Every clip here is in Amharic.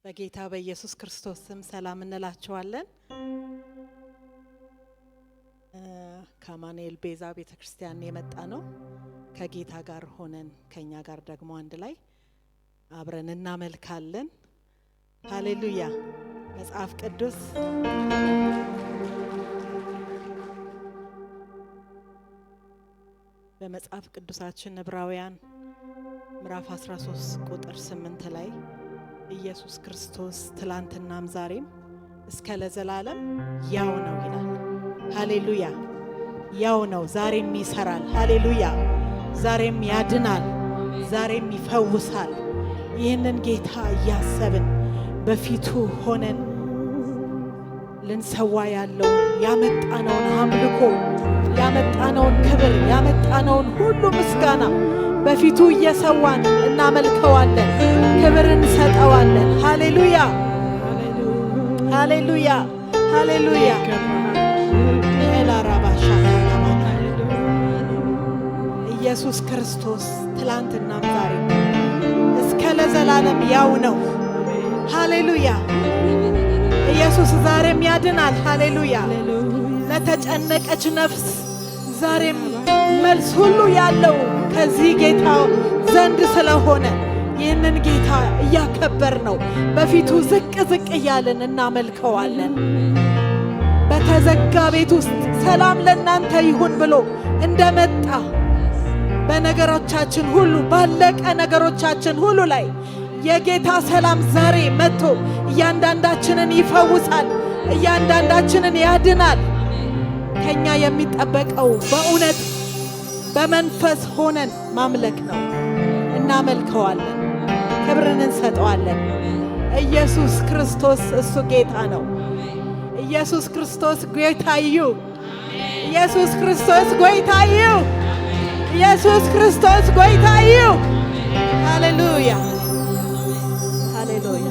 በጌታ በኢየሱስ ክርስቶስ ስም ሰላም እንላችኋለን። ከአማኑኤል ቤዛ ቤተክርስቲያን የመጣ ነው። ከጌታ ጋር ሆነን ከኛ ጋር ደግሞ አንድ ላይ አብረን እናመልካለን። ሃሌሉያ። መጽሐፍ ቅዱስ በመጽሐፍ ቅዱሳችን ዕብራውያን ምዕራፍ 13 ቁጥር 8 ላይ ኢየሱስ ክርስቶስ ትላንትናም ዛሬም እስከ ለዘላለም ያው ነው ይላል። ሃሌሉያ። ያው ነው፣ ዛሬም ይሰራል። ሃሌሉያ። ዛሬም ያድናል፣ ዛሬም ይፈውሳል። ይህንን ጌታ እያሰብን በፊቱ ሆነን ልንሰዋ ያለው ያመጣነውን አምልኮ፣ ያመጣነውን ክብር፣ ያመጣነውን ሁሉ ምስጋና በፊቱ እየሰዋን እናመልከዋለን፣ ክብር እንሰጠዋለን። ሃሌሉያ ሃሌሉያ ሃሌሉያ። ኢየሱስ ክርስቶስ ትላንትናም ዛሬም እስከ ለዘላለም ያው ነው። ሃሌሉያ። ኢየሱስ ዛሬም ያድናል። ሃሌሉያ። ለተጨነቀች ነፍስ ዛሬም መልስ ሁሉ ያለው ከዚህ ጌታ ዘንድ ስለሆነ ይህንን ጌታ እያከበር ነው። በፊቱ ዝቅ ዝቅ እያልን እናመልከዋለን። በተዘጋ ቤት ውስጥ ሰላም ለእናንተ ይሁን ብሎ እንደመጣ በነገሮቻችን ሁሉ ባለቀ ነገሮቻችን ሁሉ ላይ የጌታ ሰላም ዛሬ መጥቶ እያንዳንዳችንን ይፈውሳል፣ እያንዳንዳችንን ያድናል። ከኛ የሚጠበቀው በእውነት በመንፈስ ሆነን ማምለክ ነው። እናመልከዋለን፣ ክብርን እንሰጠዋለን። ኢየሱስ ክርስቶስ እሱ ጌታ ነው። ኢየሱስ ክርስቶስ ጌታዩ፣ ኢየሱስ ክርስቶስ ጌታዩ፣ ኢየሱስ ክርስቶስ ጌታዩ። ሃሌሉያ ሃሌሉያ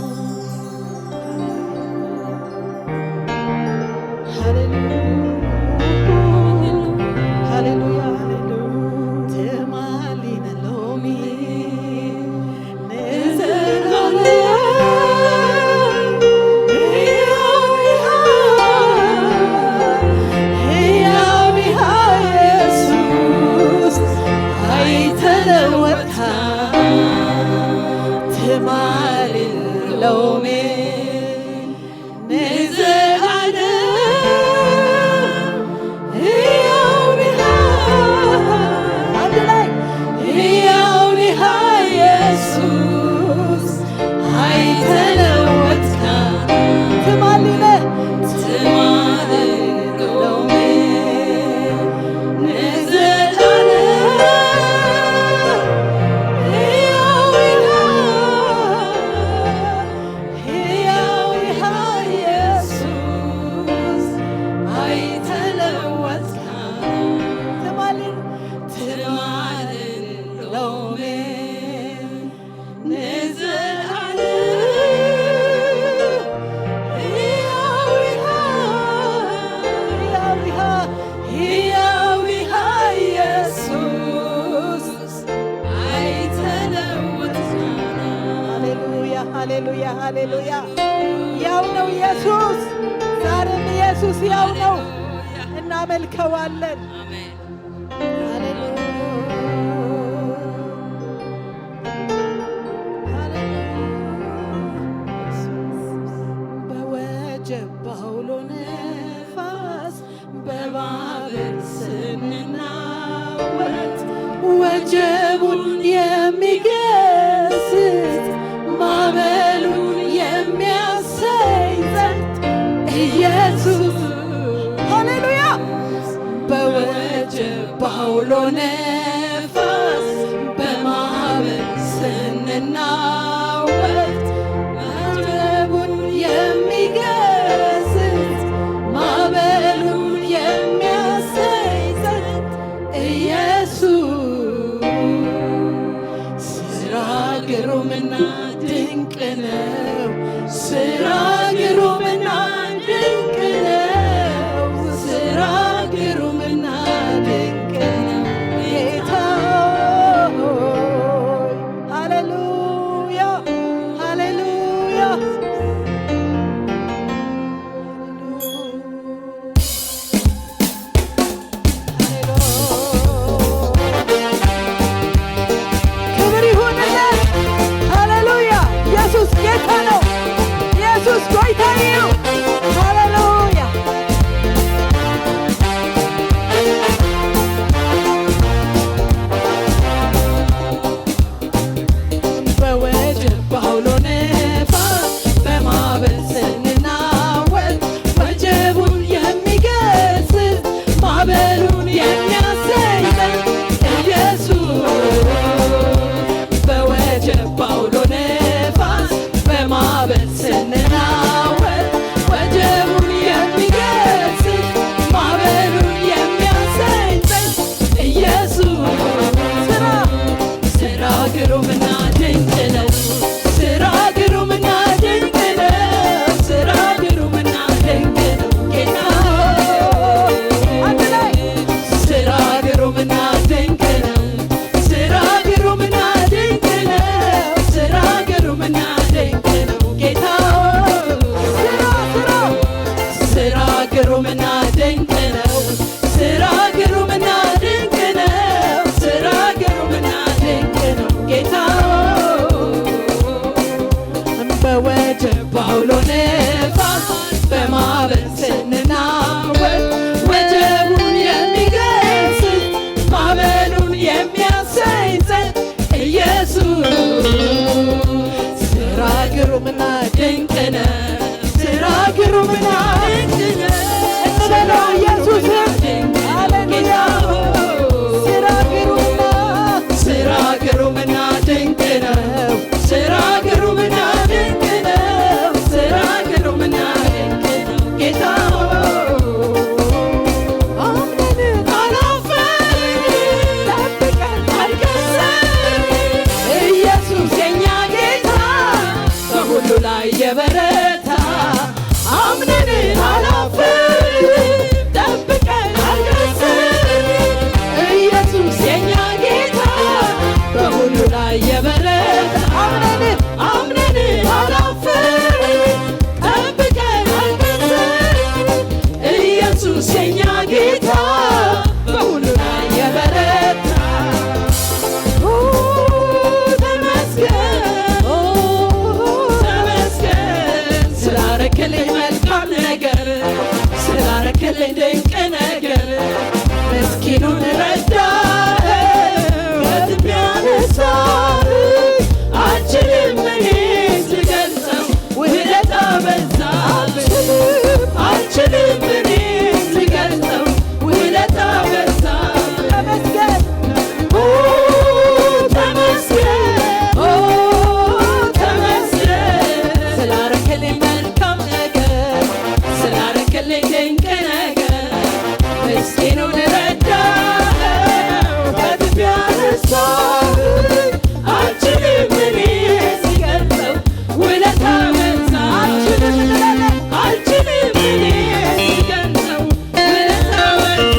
ሃሌሉያ ሃሌሉያ። ያው ነው ኢየሱስ፣ ዛሬም ኢየሱስ ያው ነው። እናመልከዋለን። በወጀብ በአውሎ ነፋስ በባህር ስንናወጥ ወጀቡን የሚገስጽ ማዕበሉን የሚያሰይ ዘንድ ኢየሱስ ሃሌሉያ። በወጀብ በአውሎ ነፋስ በማዕበል ስንናወጥ ወጀቡን የሚገስጽ ማዕበሉን የሚያሰይ ዘንድ ኢየሱስ ስራ ግሩምና ድንቅ ነው። ስራ ግሩምና ድንቅ ነው። ስራ ግሩምና ድንቅ ነው። ጌታ ሆይ ሃሌሉያ ሃሌሉያ ምስኪኑን ረዳኸው ከትቢያ አነሳኸው አልችልም እኔ ስገልጸው ውለታ በዛብኝ አልችልም እኔ ስገልጸው ውለታ በዛ ተመስገን ተመስገን ስላረክልኝ መልካም ነገር ስላረክልኝ ድንቅ ነገር ምስኪኑን ረዳኸው ከትቢያ አነሳኸው አልችልም እኔ ስገልጸው ውለታ በዛ አልችልም እኔ ስገልጸው ውለታ በዛ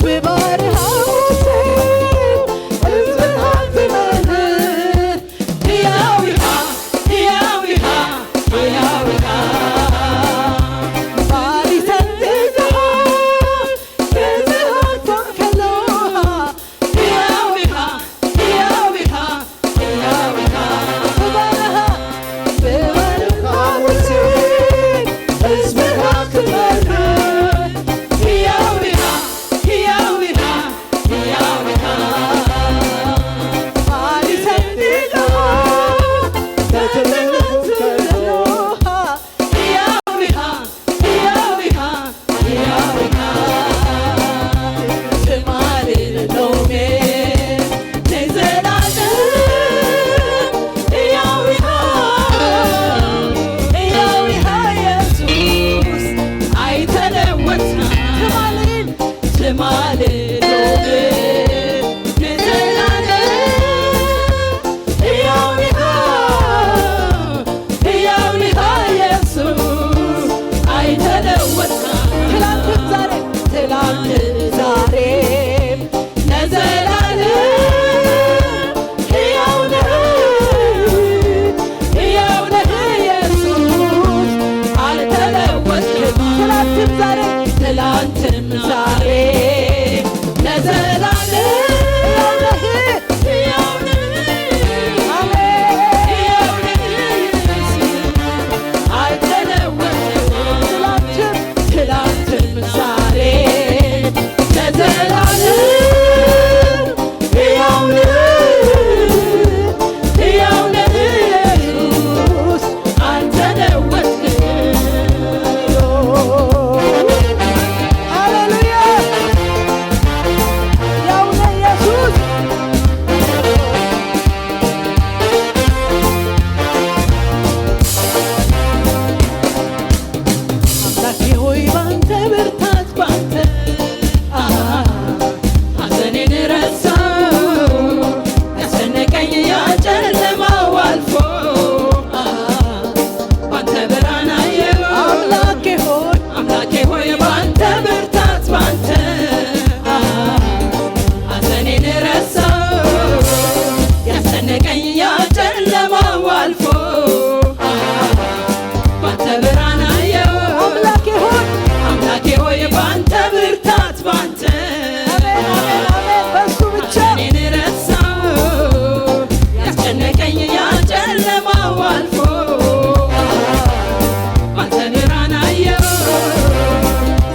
በበረሃዎች ሕዝብን አትመርህ ሕያው ሕያው ሕያው ባል ይሰግድልሃል ከጽዮን ተንከሎሃ ሕያው ሕያው ሕያው በበረሃዎች ሕዝብን አትመርህ ሕያው ሕያው ሕያው ባል ይሰግድልሃል ከጽዮን ተንከሎሃ ሕያው ሕያው ሕያው ትማልዶሜ ለዘላለም ሕያው ሕያው ኢየሱስ አይተለወጥም ትማልዶሜ ለዘላለም ሕያው ሕያው ኢየሱስ አይተለወጥም ትላንትም ዛሬም ለዘላለም ሕያው ነህ ኢየሱስ አልተለወጥክም ትላንትም ዛሬም ለዘላለም ሕያው ነህ ኢየሱስ አልተለወጥክም ትላንትም ዛሬም ለዘላለም ሕያው ነህ ኢየሱስ አልተለወጥክም። ሃሌሉያ ሕያው ነህ ኢየሱስ አምላኬ ሆይ ባንተ ብርታት ባንተ ሐዘኔን ረሳሁ ያስጨነቀኝ ያ ጨለማው አልፎ ባንተ ብርሃን አየሁ አምላኬ ሆይ ባንተ ብርታት ባንተ ሐዘኔን ረሳሁ ያስጨነቀኝ ያ ጨለማው አልፎ ባንተ ብርሃን አየሁ አምላኬ ሆይ ባንተ ብርታት ባንተ ሐዘኔን ረሳሁ ያስጨነቀኝ ያ ጨለማው አልፎ ባንተ ብርሃን አየሁ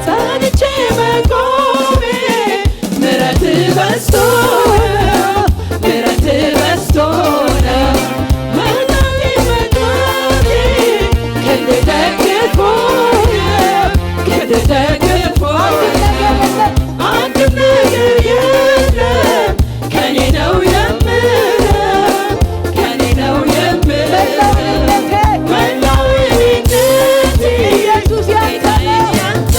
ጸንቼ መቆሜ ምሕረትህ በዝቶ ነው መናቴ መግባቴ ክንድህ ደግፎኝ አንድም ነገር የለም ከኔ ነው የምለው መላው የኔነቴ ጌታዬ ያንተ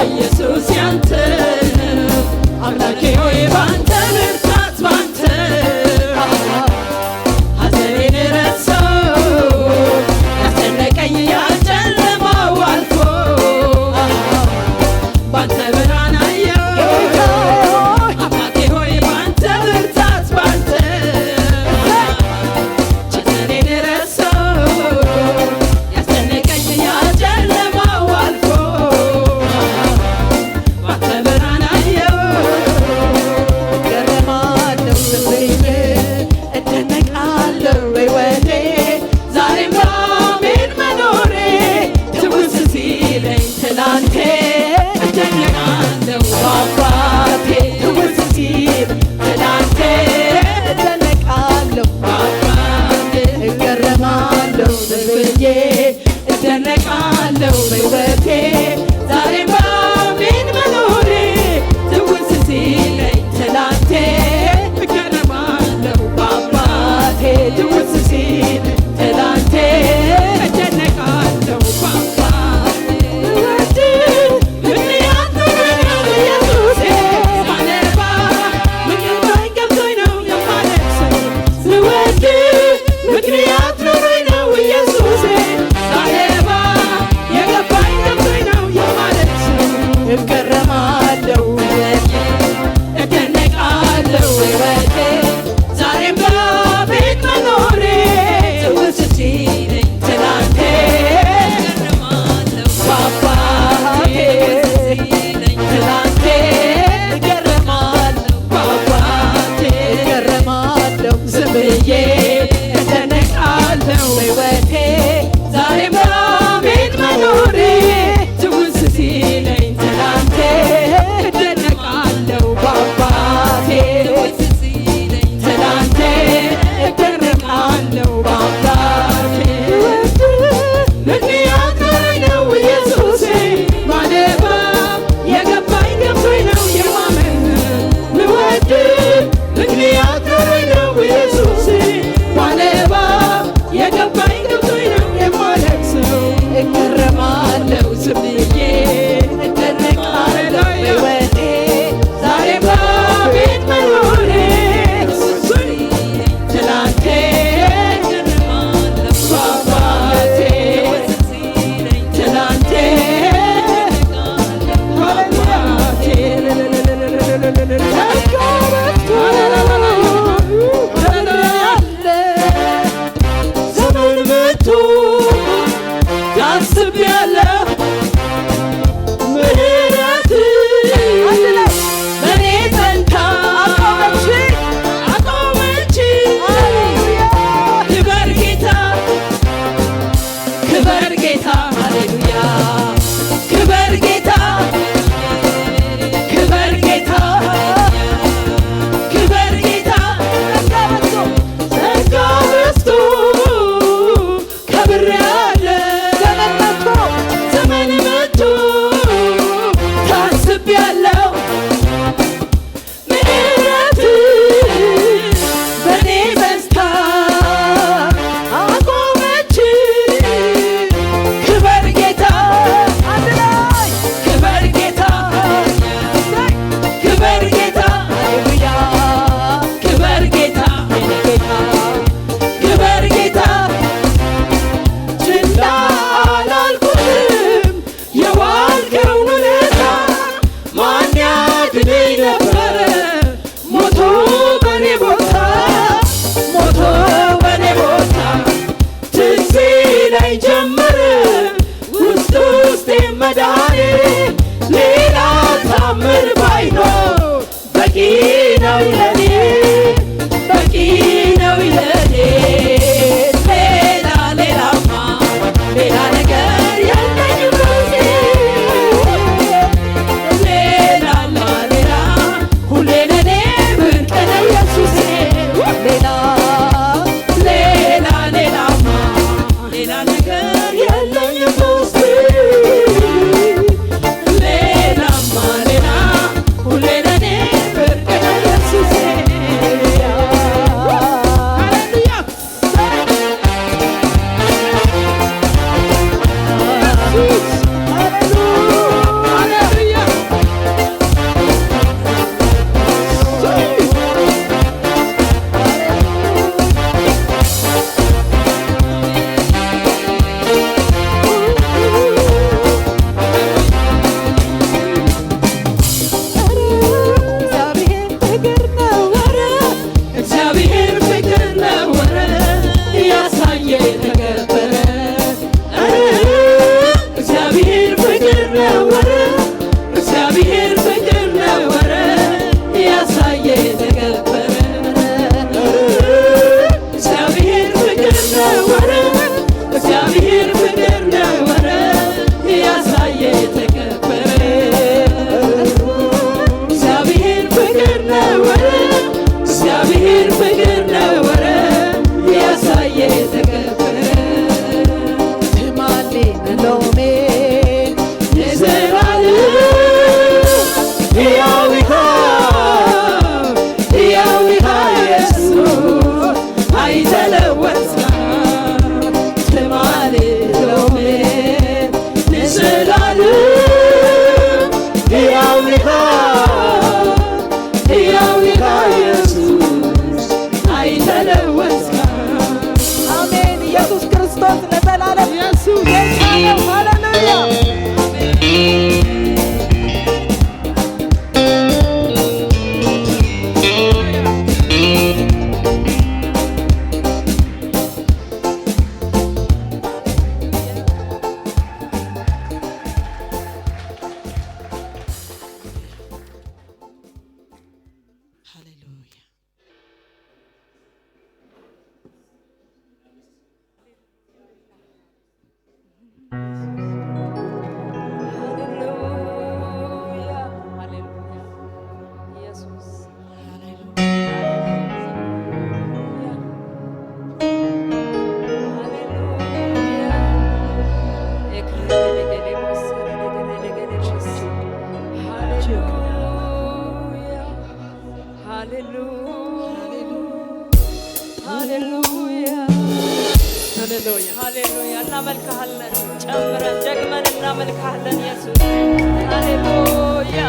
ኢየሱስ ያንተ አምላኬ ሆይ ባንተ ብርታት ባንተ ሐዘኔን ረሳሁ ያስጨነቀኝ ያ ጨለማው አልፎ ባንተ ብርሃን አየሁ አምላኬ ሆይ ባንተ ብርታት ባንተ ሐዘኔን ረሳሁ ያስጨነቀኝ ያ ጨለማው አልፎ ባንተ ብርሃን አየሁ ገረማለሁ ስብኝ እደነቃለሁ ሕይወቴ ዛሬም በአሜን መኖሬ ትውስ ሲለኝ ትላንቴ ኒካ ሕያው ኒካ ኢየሱስ አይተለወጥም። አሜን። ኢየሱስ ክርስቶስ ለዘላለም ኢየሱስ ጌታ ነው። ሃሌሉያ ሃሌሉያ እናመልክሃለን። ጨምረን ደግመን እናመልክሃለን ኢየሱስ ሃሌሉያ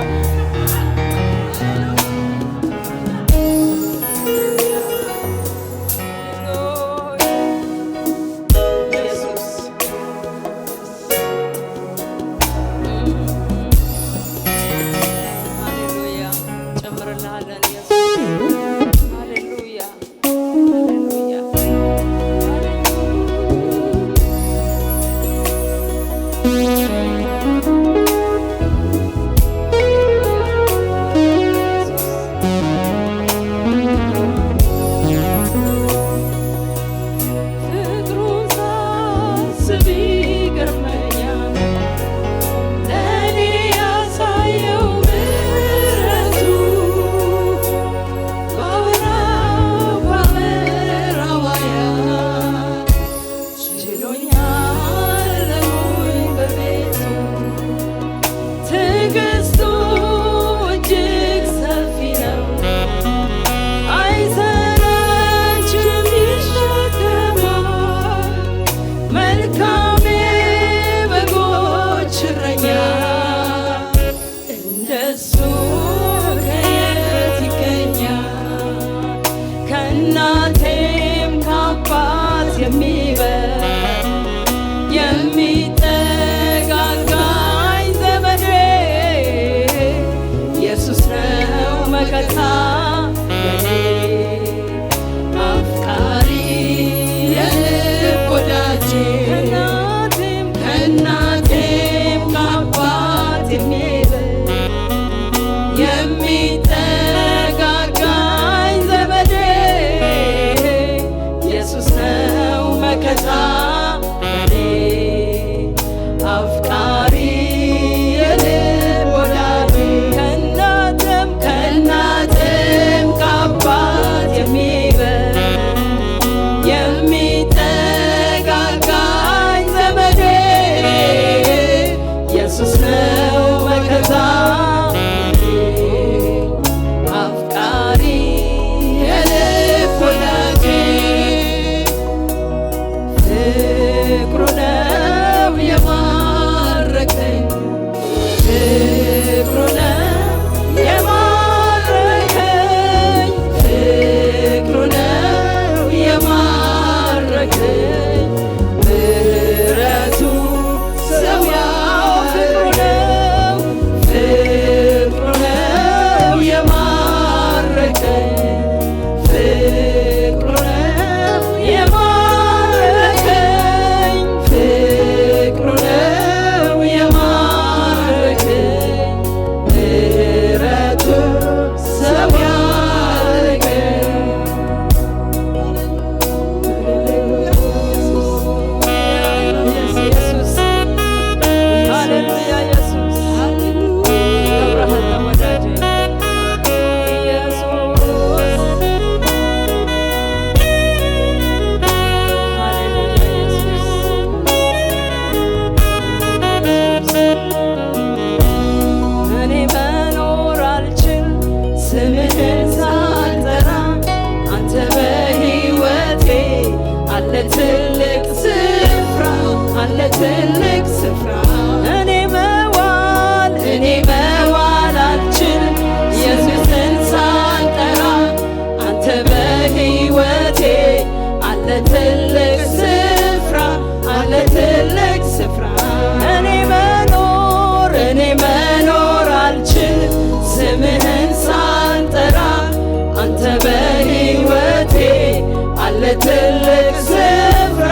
ትልቅ ስፍራ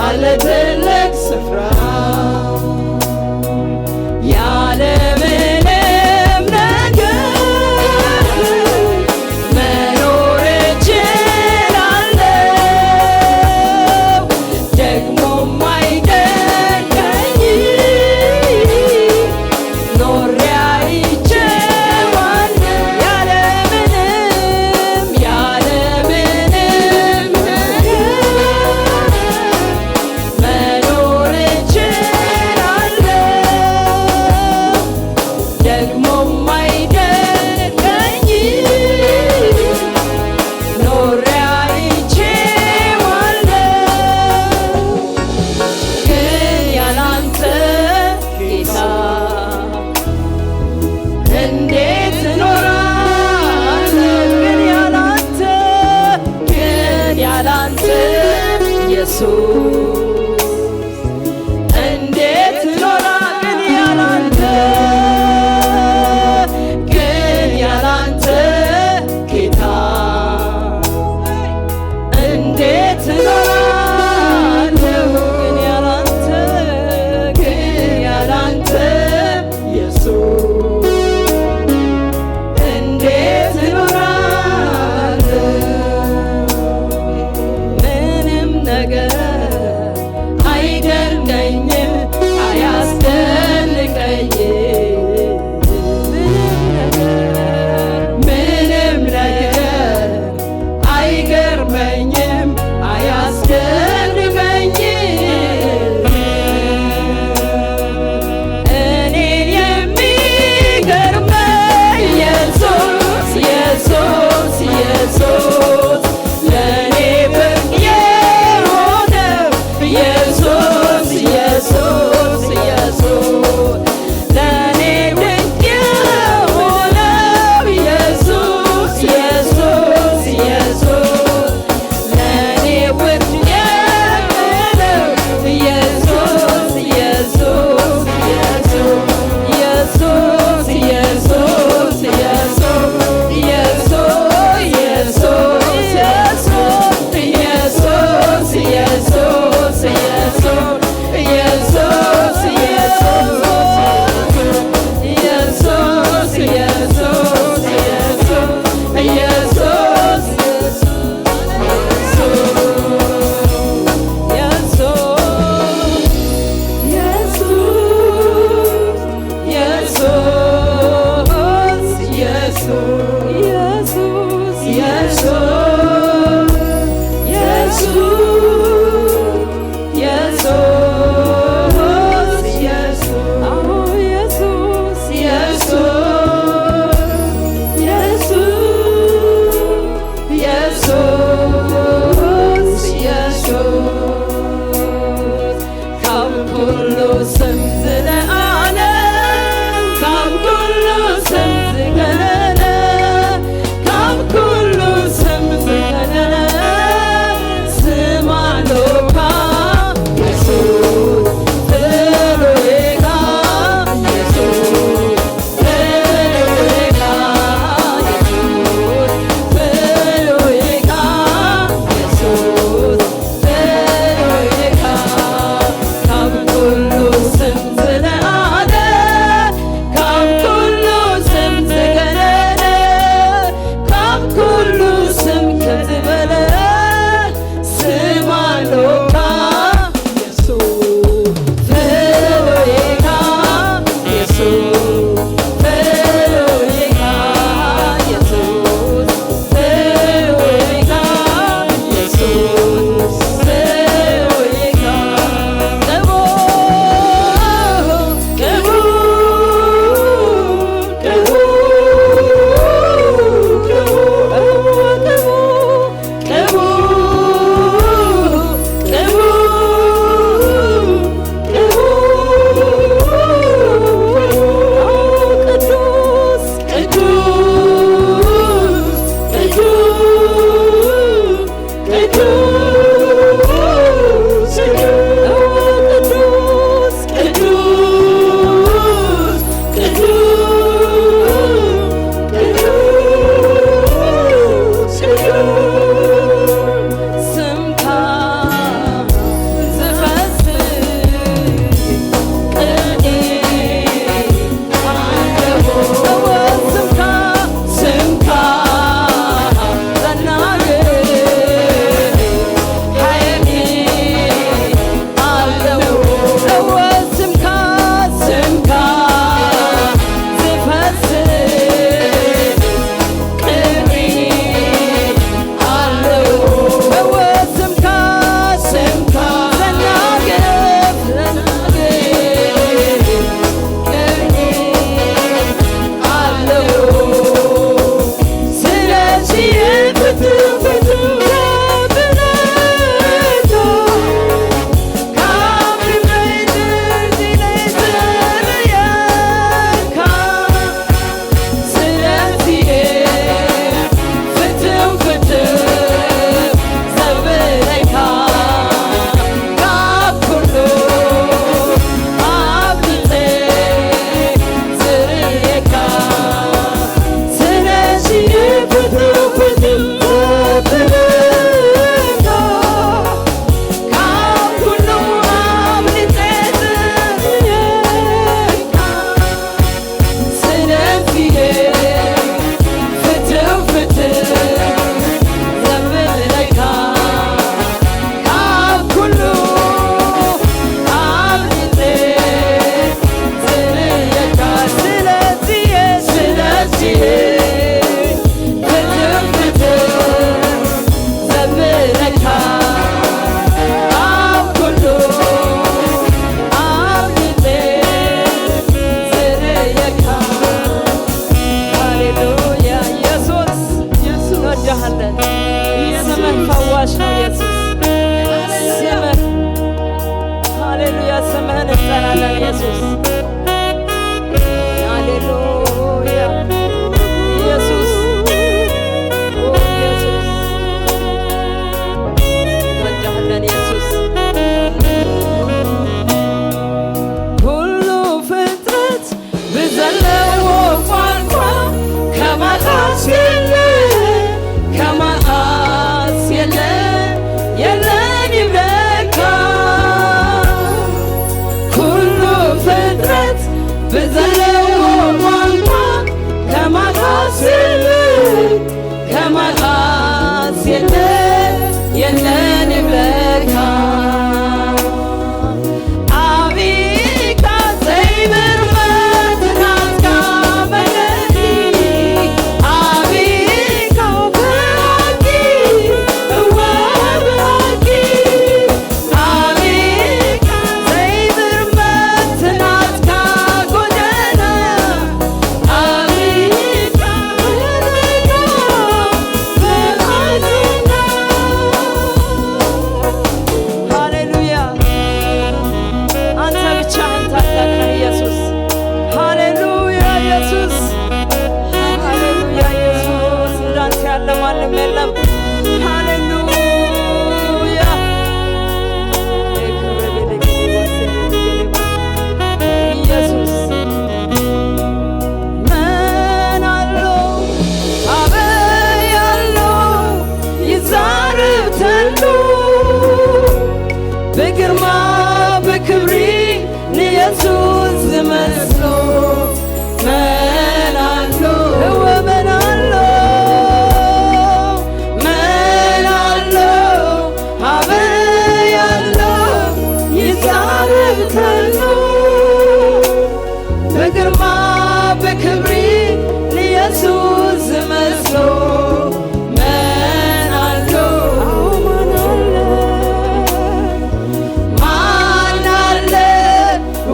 አለ ትልቅ ስፍራ ያለምንም ነገር መኖር እችላለሁ ደግሞም አይደንቀኝ ኖሬ አይቼዋለሁ ያለምንም መኖር እችላለሁ ደግሞም አይደንቀኝ ኖሬ አይቼዋለሁ ግን ያላንተ ጌታ እንዴት እኖራለሁ ግን ያላንተ ኢየሱስ እንዴት እኖራለሁ ግን ያላንተ ጌታ እንዴት እኖራለሁ ግን ያላንተ ኢየሱስ እንዴት እኖራለሁ ምንም ነገር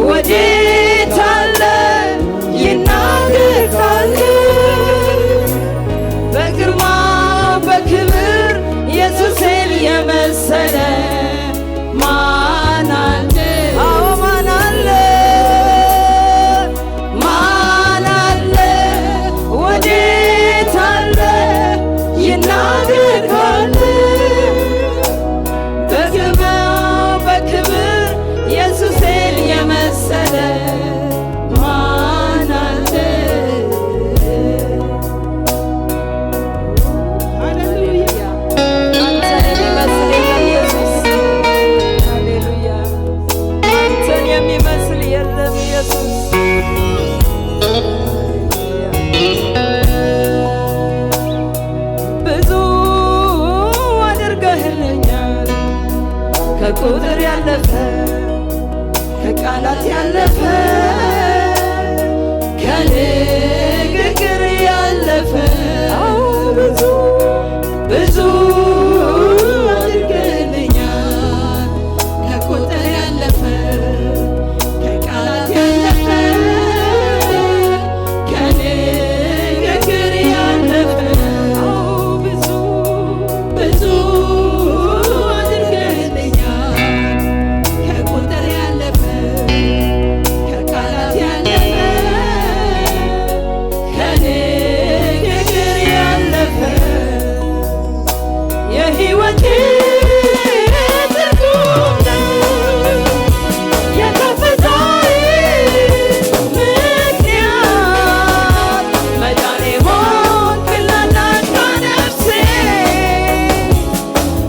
ወዴት አለ የሕይወቴ ትርጉም ነህ የከፍታዬ ምክንያት መዳኔ ሆንክላት አንዷ ነፍሴ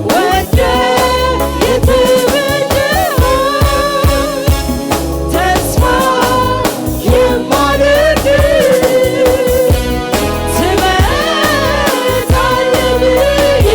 ወደህ የተቤዠሃት ተስፋ የማደርግህ ትመጣለህ ብዬ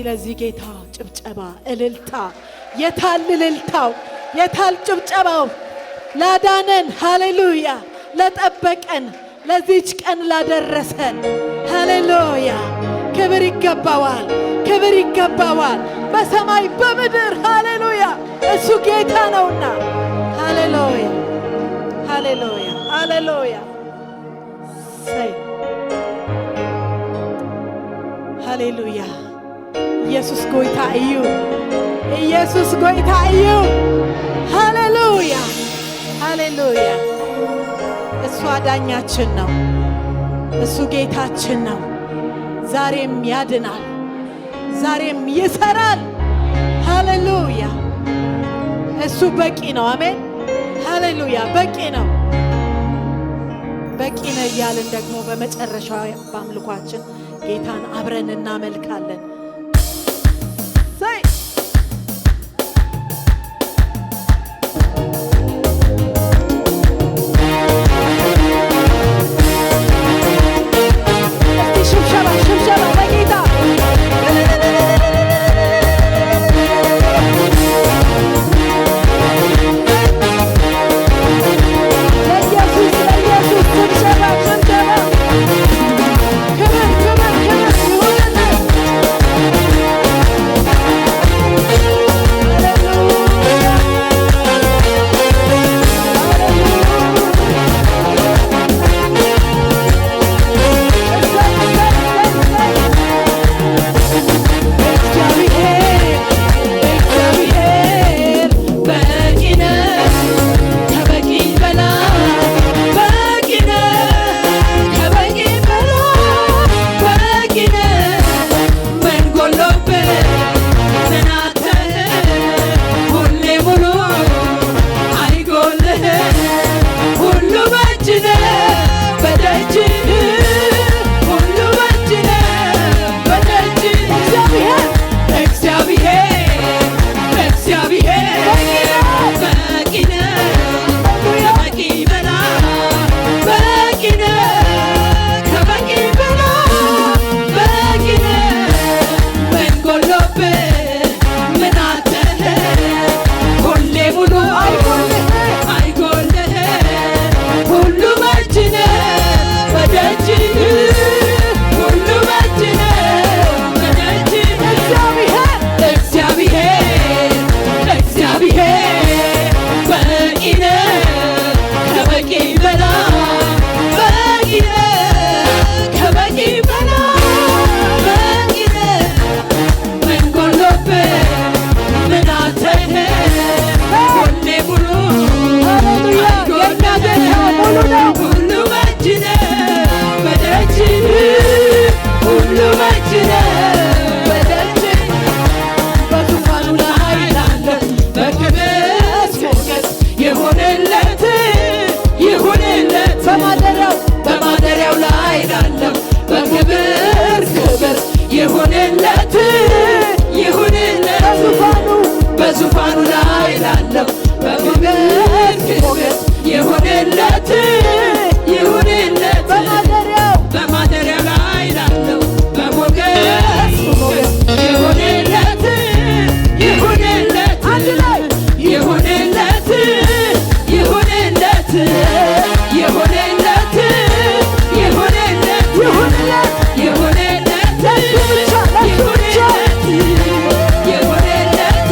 ለዚህ ጌታ ጭብጨባ፣ እልልታ። የታል እልልታው? የታል ጭብጨባው? ላዳነን፣ ሃሌሉያ፣ ለጠበቀን፣ ለዚች ቀን ላደረሰን፣ ሃሌሉያ። ክብር ይገባዋል፣ ክብር ይገባዋል፣ በሰማይ በምድር ሃሌሉያ። እሱ ጌታ ነውና፣ ሃሌሉያ፣ ሃሌሉያ፣ ሃሌሉያ። ሃሌሉያ። ኢየሱስ ጎይታ እዩ፣ ኢየሱስ ጎይታ እዩ። ሃሌሉያ፣ ሃሌሉያ። እሱ አዳኛችን ነው፣ እሱ ጌታችን ነው። ዛሬም ያድናል፣ ዛሬም ይሰራል። ሃሌሉያ። እሱ በቂ ነው። አሜን፣ ሃሌሉያ። በቂ ነው፣ በቂ ነው እያልን ደግሞ በመጨረሻው በአምልኳችን ጌታን አብረን እናመልካለን። በዙፋኑ ላይ ላለው በክብር ሞገስ ይሁንለት ይሁንለት በማደሪያው ላይ ላለው በሞገስ ይሁንለት ይሁንለት አንድ ላይ ይሁንለት ይሁንለት ይሁንለት ይሁንለት ይሁንለት ይሁንለት ለሱ ብቻ ይሁንለት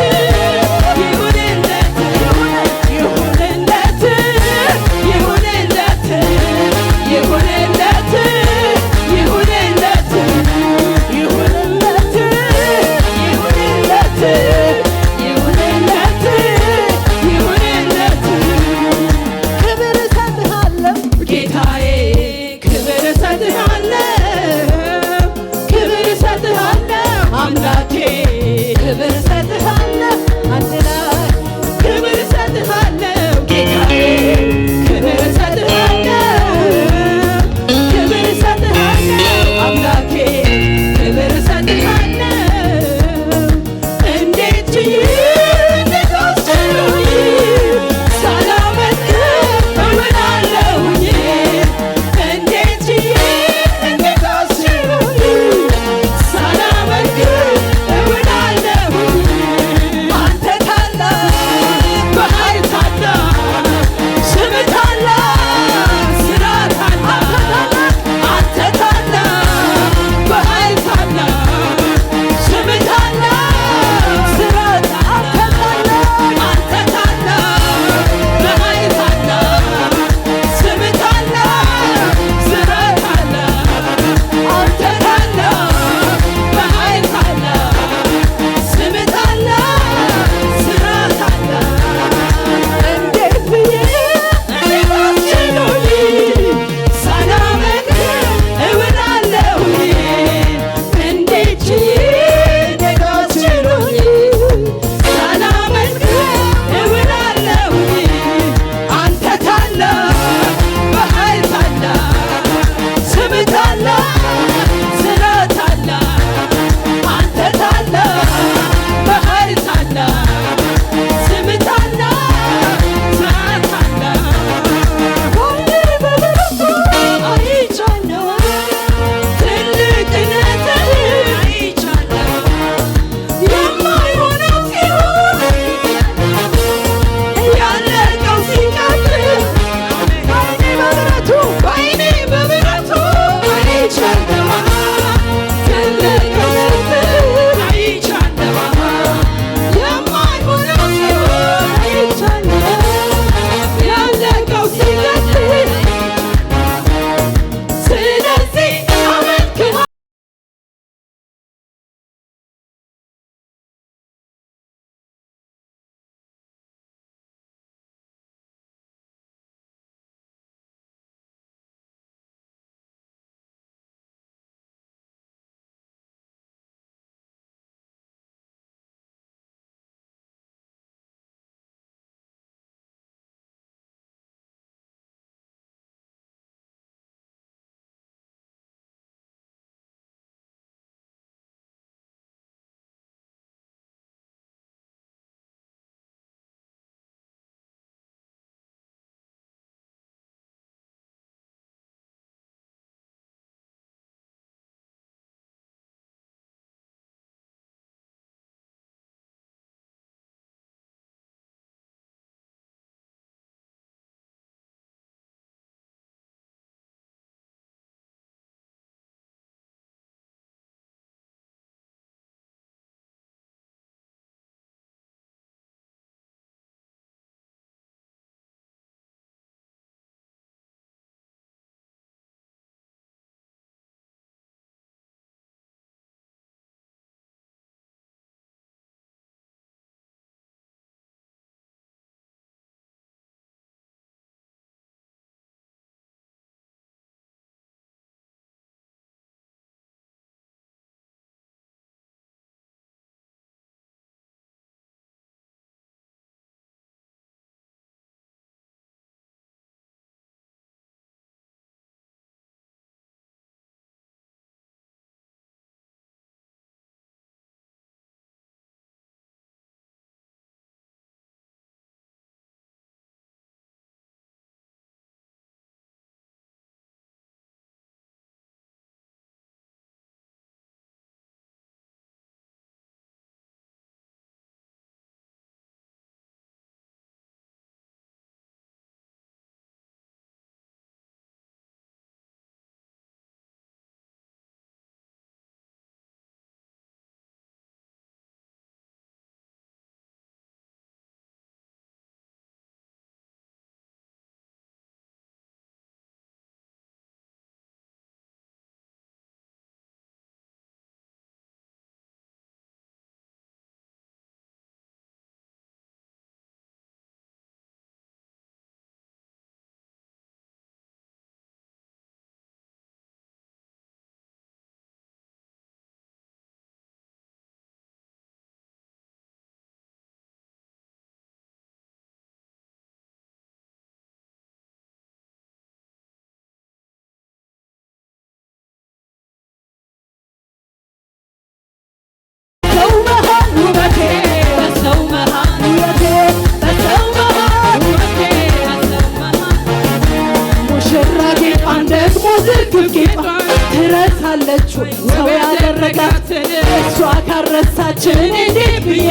ረስታለችው ሰው ያደረጋትን እሷ ካረሳችን እንዴት ብዬ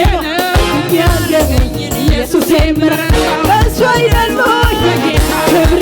ያገኘኝ ኢየሱስ የምረሳው በእሷ አይደል ወይ ክብር